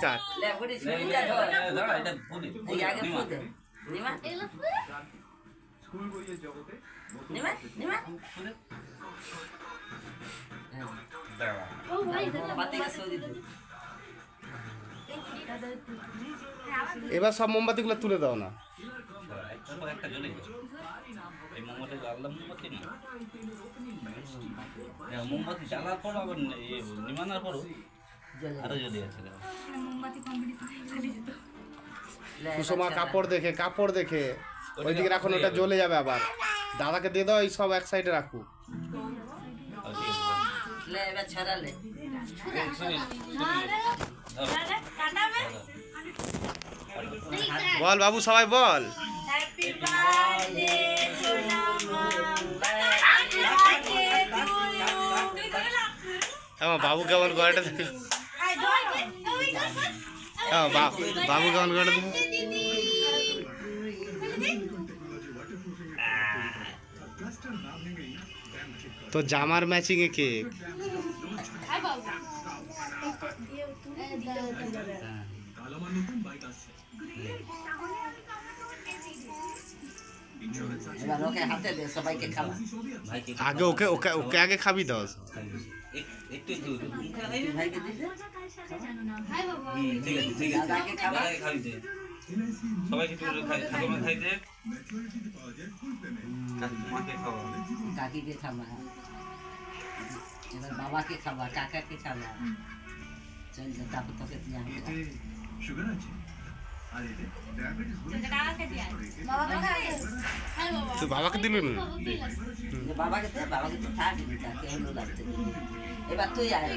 কাট। এবার সব মোমবাতিগুলো তুলে দাও না। মোমবাতি জ্বালার পর আবার নিমানোর পরও আরো জ্বলে আছে। কুসুমা কাপড় দেখে ওইদিকে রাখুন, ওটা জ্বলে যাবে আবার। দাদাকে দিয়ে দাও, এই সব এক সাইডে রাখু। বল বাবু, সবাই বল। আমার বাবু কেমন গলাটা দেখো, বাবু কেমন গলাটা দেখো। তো জামার ম্যাচিং এ কেক। আগে ওকে ওকে ওকে আগে খাবি দাও। কাকিকে খাবা, এবার বাবাকে খাবা, কাকাকে খাবা, চল তারপর তোকে সুগার আছে। তুই বাবাকে দিলি না? বাবাকে তো থাক, তাকে হলো লাগতে। এবার তুই আয়।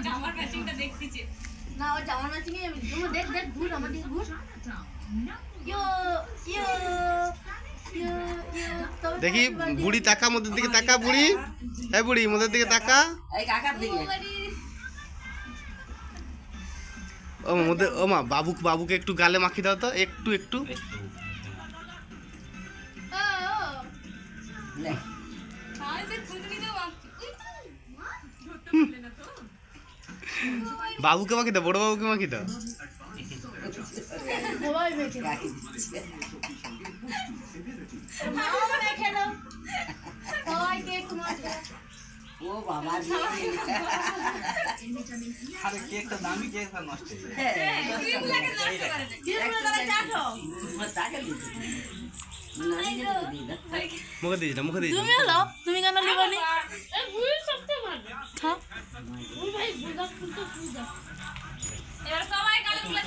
জামার ম্যাচিংটা দেখতেছে না, ও জামার ম্যাচিং এ তুমি দেখ ঘুর, আমার দিকে ঘুর। ইয়ো ইয়ো ইয়ো ইয়ো। দেখি বুড়ি তাকা, মোদের দিকে তাকা বুড়ি। হ্যাঁ বুড়ি, মোদের দিকে তাকা। এই কাকার দিকে। ও মোদের, ও মা, বাবুকে একটু গালে মাখি দাও তো, একটু একটু। বাবুকে মাখি দাও, বড় বাবুকে মাখি দাও। ও বাবা, আরে কেকটা দামি, কেকটা নষ্ট হয়ে মুখে দিস না, মুখে দিস। তুমি হলো, তুমি কেন লিবনি? এবার সবাই গালে তুলে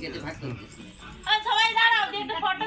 কেটে ভাগ করে সবাই দাঁড়াও, একটা ফটো